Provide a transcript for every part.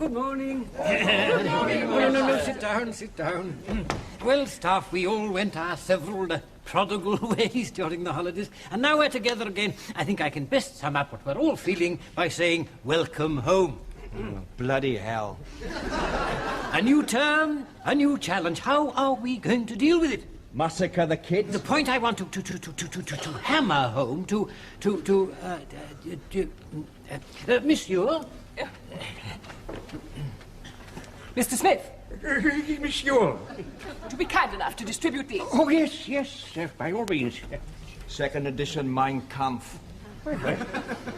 Good morning. Good morning. No, sit down. Well, staff, we all went our several prodigal ways during the holidays, and now we're together again. I think I can best sum up what we're all feeling by saying, welcome home. Oh, bloody hell. A new term, a new challenge. How are we going to deal with it? Massacre the kids? The point I want to hammer home Monsieur. Mr. Smith. Monsieur. To be kind enough to distribute these. Oh, yes, by all means. Second edition Mein Kampf.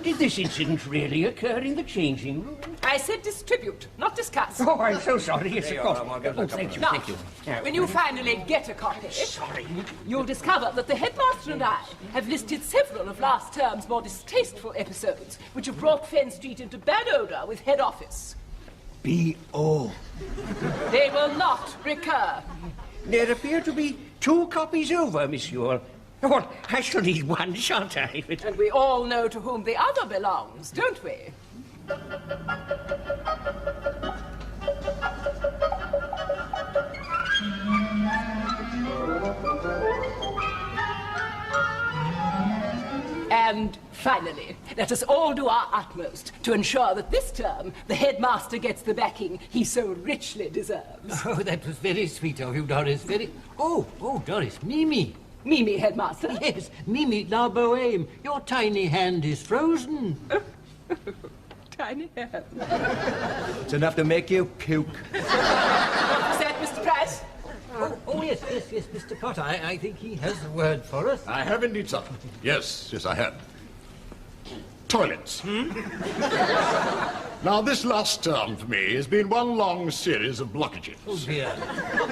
Did this incident really occur in the changing room? I said distribute, not discuss. Oh, I'm so sorry. Yes, of course. Oh, thank you, Now, thank you. when you finally get a copy, Sorry. you'll discover that the headmaster and I have listed several of last term's more distasteful episodes, which have brought Fen Street into bad odour with head office. B.O. They will not recur. There appear to be 2 copies over, monsieur. Well, I shall need one, shan't I? And we all know to whom the other belongs, don't we? And finally, let us all do our utmost to ensure that this term the headmaster gets the backing he so richly deserves. Oh, that was very sweet of you, Doris. Oh, Doris, Mimi. Mimi, headmaster. Yes, Mimi La Bohème. Your tiny hand is frozen. Tiny hand. It's enough to make you puke. What was that, Mr. Price? Yes, Mr. Potter. I think he has a word for us. I have indeed, sir. Yes, I have. Toilets. Now, this last term for me has been one long series of blockages. Oh, dear.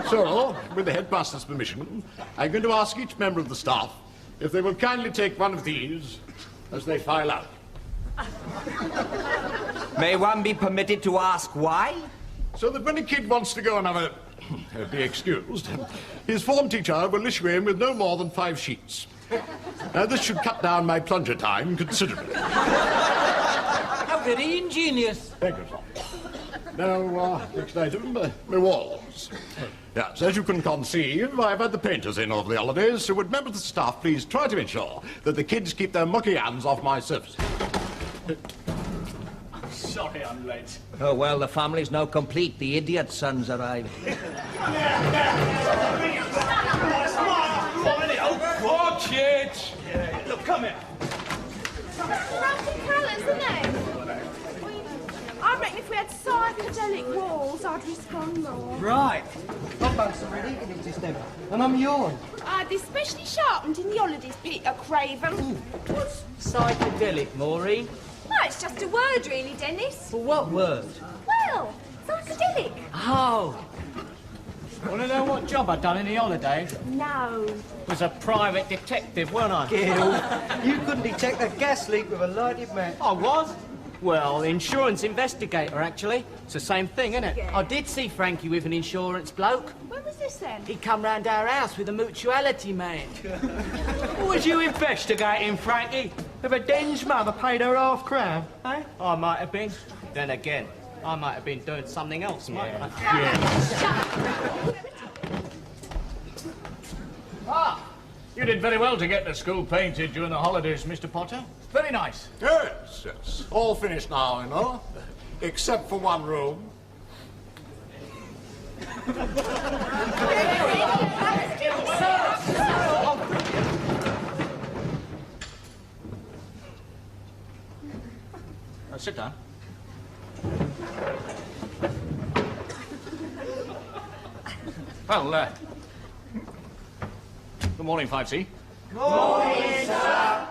So, with the headmaster's permission, I'm going to ask each member of the staff if they will kindly take one of these as they file out. May one be permitted to ask why? So that when a kid wants to go and have a... be excused, his form teacher will issue him with no more than 5 sheets. Now, this should cut down my plunger time considerably. How very ingenious. Thank you, sir. Now, next item, my walls. Yes, as you can conceive, I've had the painters in over the holidays, so would members of the staff please try to ensure that the kids keep their mucky hands off my surfaces. Sorry I'm late. Oh, well, the family's now complete. The idiot son's arrived. Watch it! Look, come here. Lovely colours, isn't it? I reckon if we had psychedelic walls, I'd respond more. Right. I've done some ridiculous just then, and I'm yawn. They're specially sharpened in the holidays, Peter Craven. What's psychedelic, Maureen? No, it's just a word, really, Dennis. For what word? Well, psychedelic. Oh. Want to know what job I'd done in the holidays? No. Was a private detective, weren't I? Gil, you couldn't detect a gas leak with a lighted match. I was. Well, insurance investigator, actually. It's the same thing, isn't it? Yeah. I did see Frankie with an insurance bloke. When was this then? He come round our house with a mutuality man. Was you investigating, Frankie? If a Den's mother paid her £half-crown, eh? I might have been. Then again, I might have been doing something else, mightn't I? Ah! You did very well to get the school painted during the holidays, Mr. Potter. Very nice. Yes. All finished now, you know. Except for one room. Sit down. Well, good morning, 5C. Morning, sir.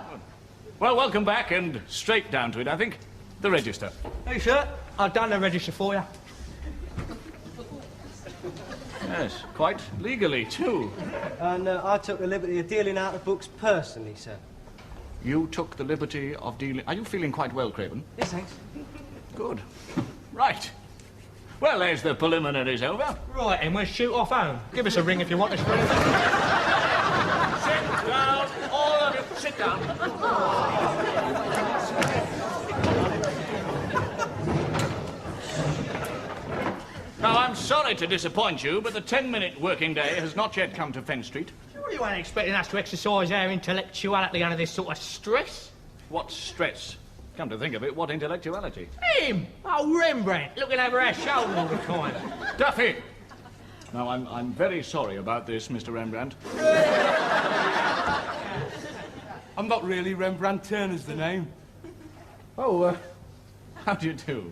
Well, welcome back, and straight down to it, I think. The register. Hey, sir, I've done the register for you. Yes, quite legally, too. And I took the liberty of dealing out the books personally, sir. You took the liberty of dealing... Are you feeling quite well, Craven? Yes, thanks. Good. Right. Well, there's the preliminaries over. Right, and we'll shoot off home. Give us a ring if you want us to. Sit down, all of you. Sit down. Now, I'm sorry to disappoint you, but the 10-minute working day has not yet come to Fenn Street. Sure you ain't expecting us to exercise our intellectuality under this sort of stress? What stress? Come to think of it, what intellectuality? Him! Oh, Rembrandt, looking over our shoulder all the time. Duffy! Now, I'm very sorry about this, Mr. Rembrandt. I'm not really Rembrandt. Turner's the name. Oh, how do you do?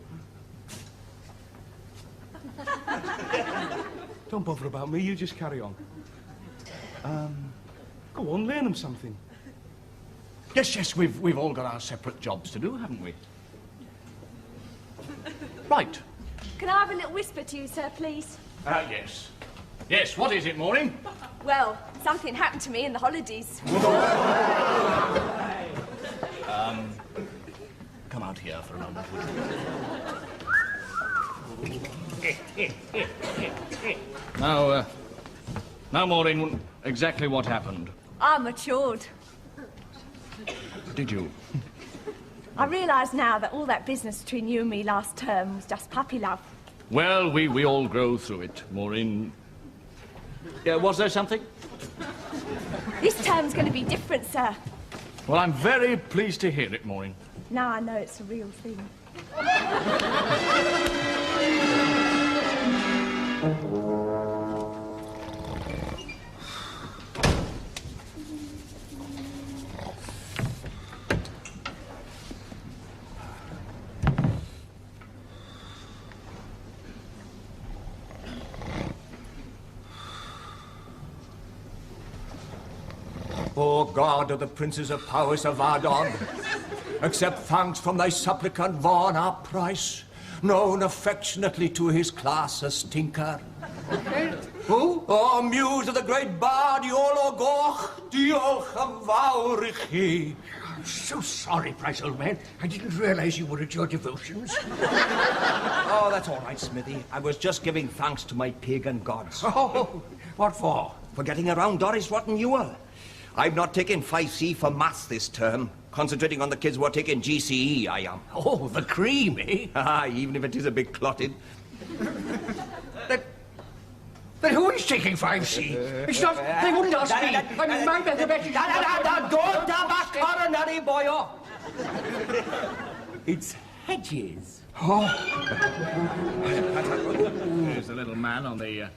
Don't bother about me, you just carry on. Go on, learn them something. Yes, we've all got our separate jobs to do, haven't we? Right. Can I have a little whisper to you, sir, please? Yes. Yes, what is it, Maureen? Well, something happened to me in the holidays. Come out here for a moment, will you? Now, Maureen, exactly what happened? I matured. Did you? I realise now that all that business between you and me last term was just puppy love. Well, we all grow through it, Maureen. Was there something? This term's going to be different, sir. Well, I'm very pleased to hear it, Maureen. Now I know it's a real thing. O God of the princes of powers of Ardon, accept thanks from thy supplicant Vaughan our price, known affectionately to his class as Tinker. Who? O muse of the great bard, Iolo Goch, diolch yn fawr I chi. I'm so sorry, Price, old man. I didn't realise you were at your devotions. Oh, that's all right, Smithy. I was just giving thanks to my pagan gods. Oh, what for? For getting around Doris Rotten Ewell. I've not taken 5C for maths this term. Concentrating on the kids who are taking GCE, I am. Oh, the cream, eh? Even if it is a bit clotted. But who is taking 5C? It's not... They wouldn't ask me. I mean, my better bet is... Don't back coronary, boyo. It's Hedges. There's the little man on the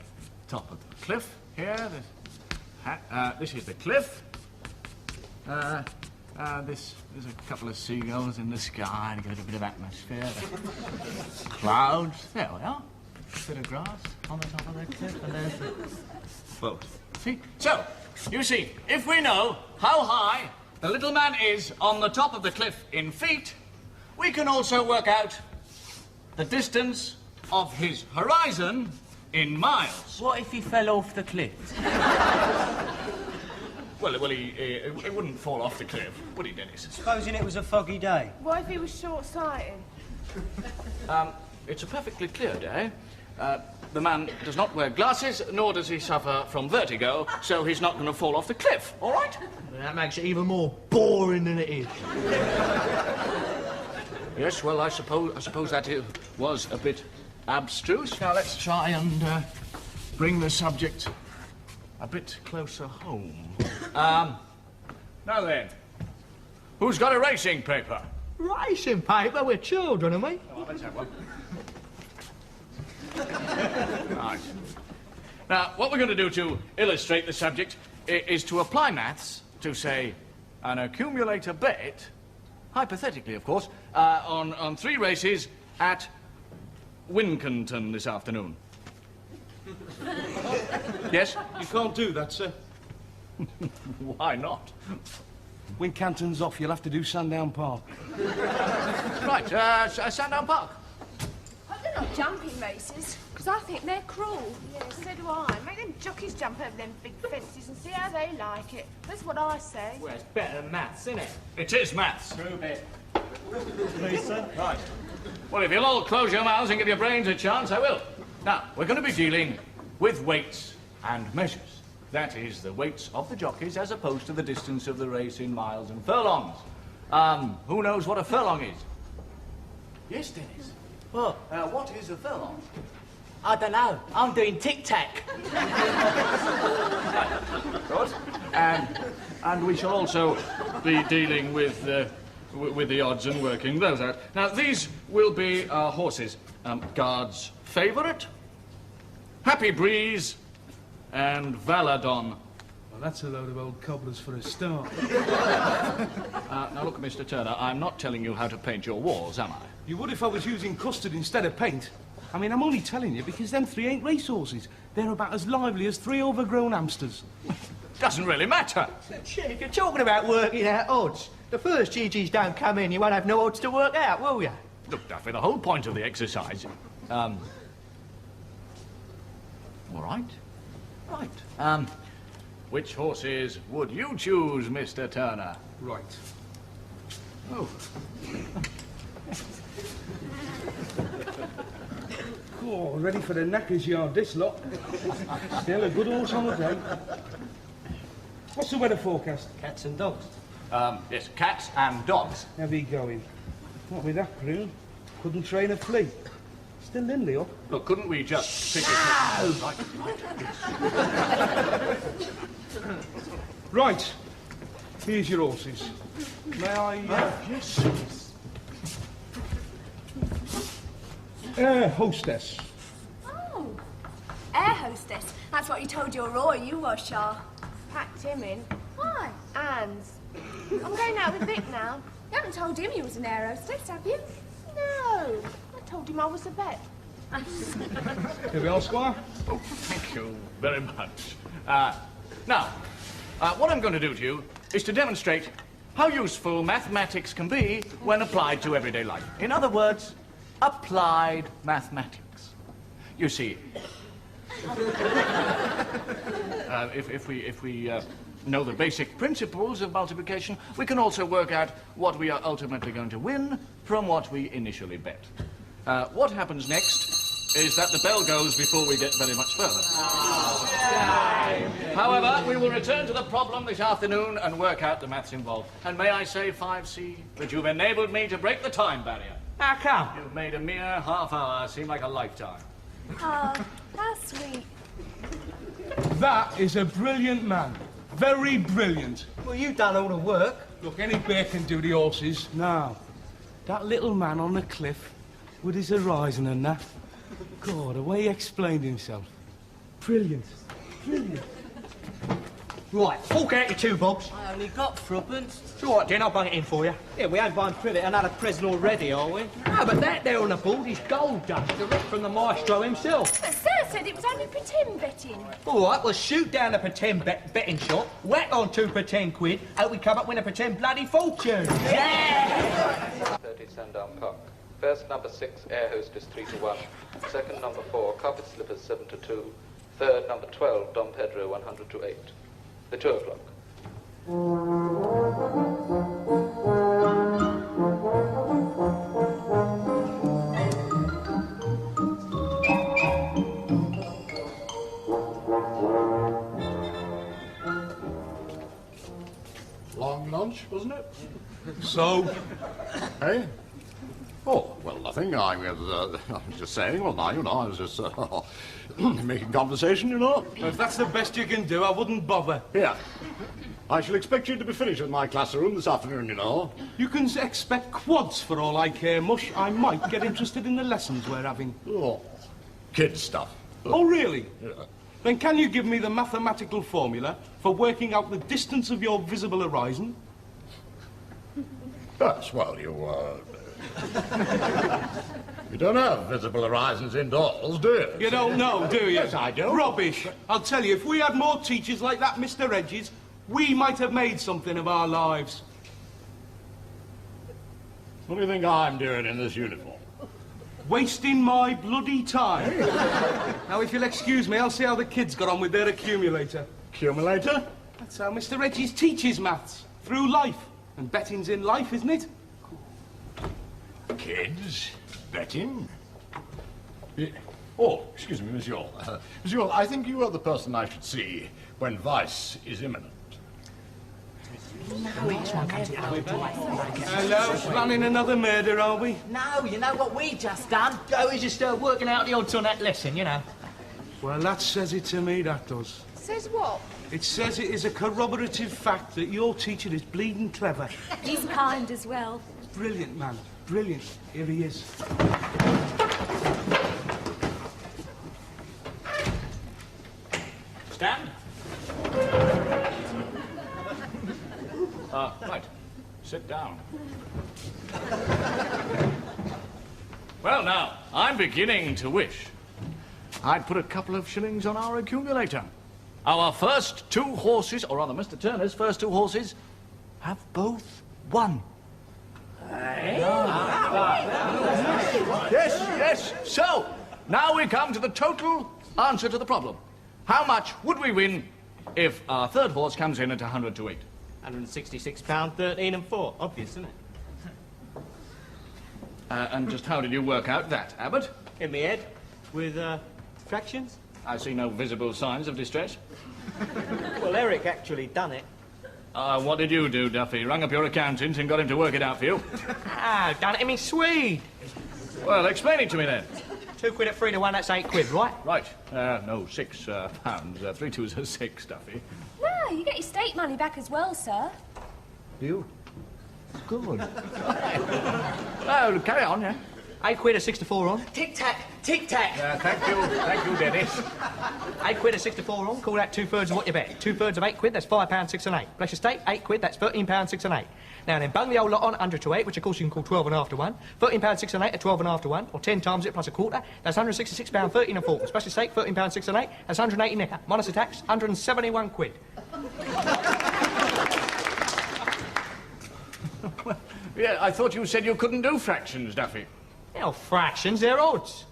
top of the cliff here. This is the cliff. There's a couple of seagulls in the sky to give it a bit of atmosphere. Clouds. There we are. A bit of grass on the top of the cliff, and there's the boat. See? So, you see, if we know how high the little man is on the top of the cliff in feet, we can also work out the distance of his horizon in miles. What if he fell off the cliff? Well, he wouldn't fall off the cliff, would he, Dennis? Supposing it was a foggy day. What if he was short-sighted? It's a perfectly clear day. The man does not wear glasses, nor does he suffer from vertigo, so he's not going to fall off the cliff, all right? That makes it even more boring than it is. Yes, well, I suppose that it was a bit abstruse. Now, let's try and bring the subject a bit closer home. Now then, who's got a racing paper? Racing paper? We're children, aren't we? Oh, let's have one. Right. Now, what we're going to do to illustrate the subject is to apply maths to, say, an accumulator bet, hypothetically, of course, on 3 races at Wincanton this afternoon. Yes? You can't do that, sir. Why not? Wincanton's off, you'll have to do Sandown Park. Right, Sandown Park. They're not jumping races, because I think they're cruel. Yeah, so do I. Make them jockeys jump over them big fences and see how they like it. That's what I say. Well, it's better than maths, isn't it? It is maths. Prove it. Please, sir. Right. Well, if you'll all close your mouths and give your brains a chance, I will. Now, we're going to be dealing with weights and measures. That is, the weights of the jockeys as opposed to the distance of the race in miles and furlongs. Who knows what a furlong is? Yes, Dennis. Well, what is a furlong? I don't know. I'm doing tic-tac. Good. And we shall also be dealing with the odds and working those out. Now, these will be our horses. Guard's favourite, Happy Breeze, and Valadon. Well, that's a load of old cobblers for a start. Now, look, Mr. Turner, I'm not telling you how to paint your walls, am I? You would if I was using custard instead of paint. I mean, I'm only telling you because them three ain't racehorses. They're about as lively as three overgrown hamsters. Doesn't really matter. Chick, you're talking about working out odds. The first GGs don't come in, you won't have no odds to work out, will you? Look, Duffy, the whole point of the exercise... all right. Right. Which horses would you choose, Mr. Turner? Right. Oh. Oh, ready for the knackers yard, this lot. Still a good horse on the day. What's the weather forecast? Cats and dogs. Yes, cats and dogs. Heavy going. Not with that crew. Couldn't train a flea. Still in, Leo. Look, couldn't we just pick it? Right. Here's your horses. May I... Yes. Hostess. Oh, air hostess. That's what you told your Roy you was, Shaw. Packed him in. Why? And I'm going out with Vic now. You haven't told him you was an air hostess, have you? No, I told him I was a vet. Here we are, Squire. Oh, thank you very much. Now, what I'm going to do to you is to demonstrate how useful mathematics can be when applied to everyday life. In other words, applied mathematics. You see, if we know the basic principles of multiplication, we can also work out what we are ultimately going to win from what we initially bet. What happens next is that the bell goes before we get very much further. However, we will return to the problem this afternoon and work out the maths involved. And may I say, 5C, that you've enabled me to break the time barrier. How come? You've made a mere half hour seem like a lifetime. Oh, that's sweet. That is a brilliant man. Very brilliant. Well, you've done all the work. Look, any bear can do the horses. Now, that little man on the cliff with his horizon and that. God, the way he explained himself. Brilliant. Brilliant. Right, fork out your two bobs. I only got threepence. It's all right, then, I'll bung it in for you. Yeah, we ain't buying credit another present already, are we? No, but that there on the board is gold dust, direct from the maestro himself. But Sir said it was only pretend betting. All right, well, shoot down a pretend betting shop, whack on 2 pretend quid, hope we come up with a pretend bloody fortune. Yeah! 30 Sandown Park. First, number 6, air hostess 3-1. Second, number 4, carpet slippers 7-2. Third, number 12, Dom Pedro 100-8. The 2 o'clock. Long lunch, wasn't it? So? Hey? Oh, well, nothing. I was just saying, well, now, you know, I was just making conversation, you know. If that's the best you can do, I wouldn't bother. Here. I shall expect you to be finished with my classroom this afternoon, you know. You can expect quads for all I care, Mush. I might get interested in the lessons we're having. Oh, kid stuff. Oh, really? Yeah. Then can you give me the mathematical formula for working out the distance of your visible horizon? Yes, well, you don't have visible horizons indoors, do you? You don't know, do you? Yes, I do. Rubbish. I'll tell you, if we had more teachers like that Mr. Edges, we might have made something of our lives. What do you think I'm doing in this uniform? Wasting my bloody time. Now, if you'll excuse me, I'll see how the kids got on with their accumulator. Accumulator? That's how Mr. Edges teaches maths. Through life. And betting's in life, isn't it? Kids? Betting? Oh, excuse me, Miss Yule. Miss Yule, I think you are the person I should see when vice is imminent. Hello, planning another murder, are we? No, you know what we just done? Oh, we just working out the odds on that lesson, you know. Well, that says it to me, that does. Says what? It says it is a corroborative fact that your teacher is bleeding clever. He's kind as well. Brilliant, man. Brilliant. Here he is. Stand. Right. Sit down. Well, now, I'm beginning to wish I'd put a couple of shillings on our accumulator. Our first 2 horses, or rather Mr. Turner's first 2 horses, have both won. Yes. So, now we come to the total answer to the problem. How much would we win if our third horse comes in at 100 to 8? £166, 13 and 4. Obvious, isn't it? And just how did you work out that, Abbott? In my head, with fractions. I see no visible signs of distress. Well, Eric actually done it. What did you do, Duffy? Rung up your accountant and got him to work it out for you? Done it in me Swede. Well, explain it to me then. 2 quid at 3 to 1, that's 8 quid, right? Right. No, £6. 3 twos are 6, Duffy. No, you get your state money back as well, sir. You? Good. Oh, carry on, yeah. 8 quid at 6 to 4 on. Tic-tac, tic-tac. Thank you, Dennis. 8 quid at 6 to 4 on, call that 2/3 of what you bet. 2/3 of 8 quid, that's £5, 6 and 8. Plus your stake, 8 quid, that's £13, 6 and 8. Now then, bung the whole lot on 100 to 8, which of course you can call 12 and a half to 1. £13, 6 and 8 at 12 and a half to 1, or 10 times it plus a quarter, that's £166, 13 and 4. Plus your stake, £13, 6 and 8, that's 180 nicker. Minus the tax, 171 quid. Yeah, I thought you said you couldn't do fractions, Duffy. No fractions, they're odds.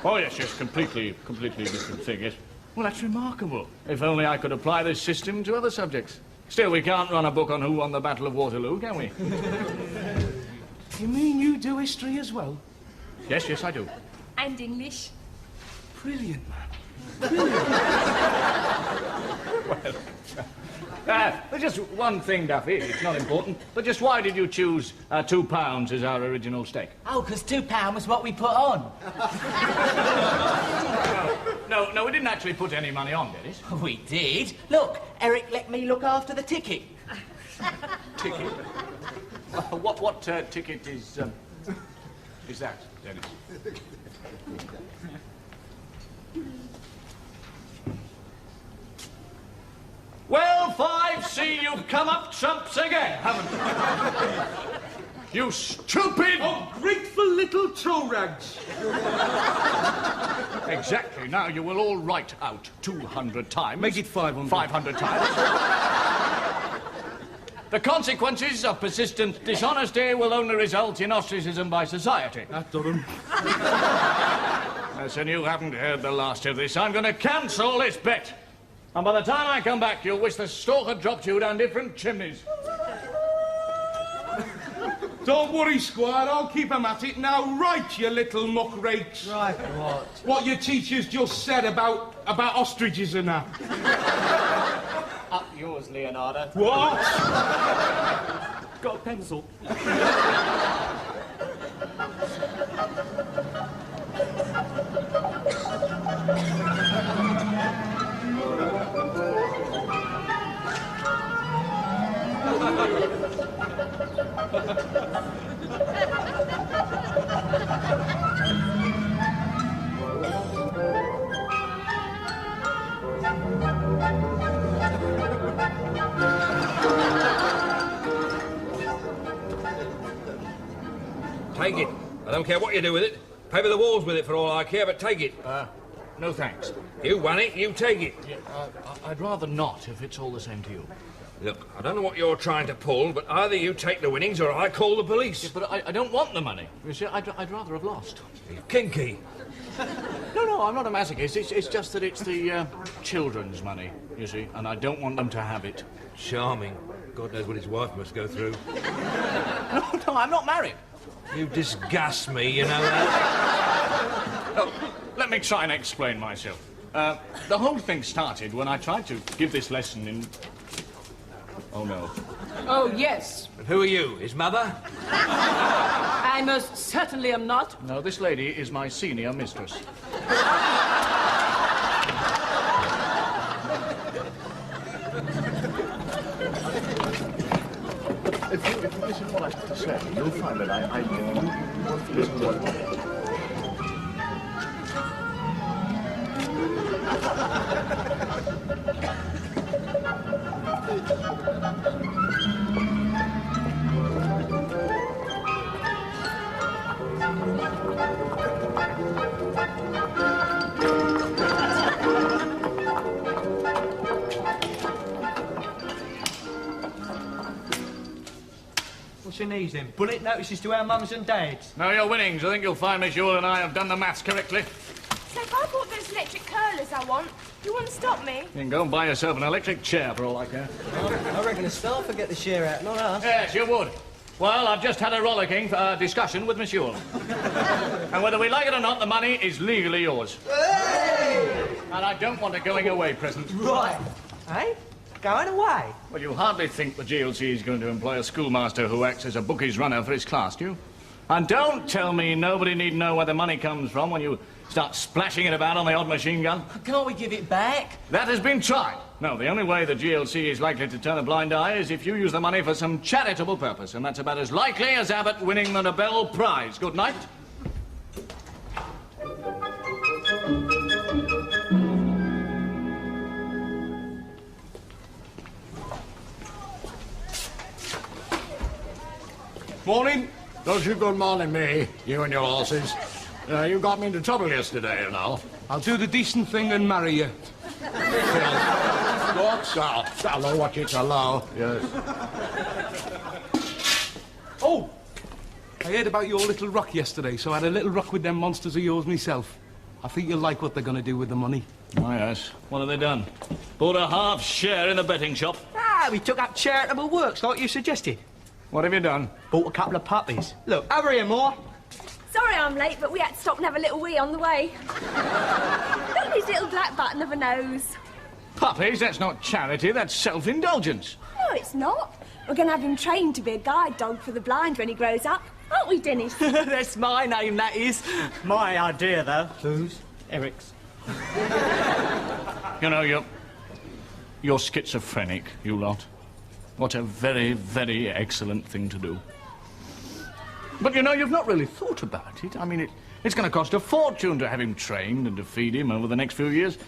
Oh, yes, completely different thing, yes. Well, that's remarkable. If only I could apply this system to other subjects. Still, we can't run a book on who won the Battle of Waterloo, can we? You mean you do history as well? Yes, I do. And English. Brilliant, man. There's just one thing, Duffy. It's not important. But just why did you choose £2 as our original stake? Oh, because £2 was what we put on. No, we didn't actually put any money on, did it? We did. Look, Eric let me look after the ticket. Ticket? What ticket is that, Dennis? Well, 5C, you've come up trumps again, haven't you? You stupid... Ungrateful little toe rags. Exactly. Now you will all write out 200 times. Make it 500. 500 times. The consequences of persistent dishonesty will only result in ostracism by society. That done. Listen, you haven't heard the last of this. I'm going to cancel this bet. And by the time I come back, you'll wish the stork had dropped you down different chimneys. Don't worry, Squire, I'll keep 'em at it. Now, right, you little muckrakes. Right, what? What your teachers just said about ostriches and that. Up yours, Leonardo. What? Got a pencil. Take it. I don't care what you do with it. Paper the walls with it for all I care, but take it. No thanks. You won it, you take it. Yeah, I'd rather not, if it's all the same to you. Look, I don't know what you're trying to pull, but either you take the winnings or I call the police. Yeah, but I don't want the money. You see, I'd rather have lost. You're kinky. No, I'm not a masochist. It's just that it's the children's money, you see, and I don't want them to have it. Charming. God knows what his wife must go through. No, I'm not married. You disgust me, you know that? Oh, let me try and explain myself. The whole thing started when I tried to give this lesson in Oh, no. Oh, yes. But who are you? His mother? I most certainly am not. No, this lady is my senior mistress. If you listen to what I have to say, you'll find that I won't listen to what... What's your news then? Bullet notices to our mums and dads? Now, your winnings. I think you'll find Miss Ewell and I have done the maths correctly. So if I bought those electric curlers I want, you wouldn't stop me? You can go and buy yourself an electric chair for all I care. I reckon the staff will get the share out, not us. Yes, you would. Well, I've just had a rollicking discussion with Miss Ewell. And whether we like it or not, the money is legally yours. Hey! And I don't want a going-away present. Right. Eh? Going away? Well, you hardly think the GLC is going to employ a schoolmaster who acts as a bookies runner for his class, do you? And don't tell me nobody need know where the money comes from when you start splashing it about on the odd machine gun. Can't we give it back? That has been tried. No, the only way the GLC is likely to turn a blind eye is if you use the money for some charitable purpose, and that's about as likely as Abbott winning the Nobel Prize. Good night. Morning. Don't you good morning me, you and your horses. You got me into trouble yesterday, you know. I'll do the decent thing and marry you. What's up? Hello, watch it, hello. Yes. Oh! I heard about your little rock yesterday, so I had a little rock with them monsters of yours myself. I think you'll like what they're going to do with the money. Oh, yes. What have they done? Bought a half share in the betting shop. Ah, we took up charitable works like you suggested. What have you done? Bought a couple of puppies. Look, over here, more. Sorry I'm late, but we had to stop and have a little wee on the way. Look at his little black button of a nose. Puppies? That's not charity, that's self-indulgence. No, it's not. We're going to have him trained to be a guide dog for the blind when he grows up. Aren't we, Dennis? That's my name, that is. My idea, though. Whose? Eric's. You know, you're schizophrenic, you lot. What a very, very excellent thing to do. But, you know, you've not really thought about it. I mean, it's going to cost a fortune to have him trained and to feed him over the next few years.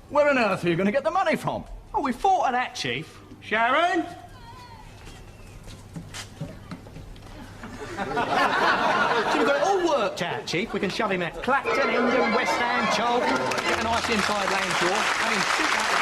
Where on earth are you going to get the money from? Oh, we thought of that, Chief. Sharon? So we've got it all worked out, Chief. We can shove him at Clacton, Hendon, West Ham, Charlton, get a nice inside lane draw, have him shoot out the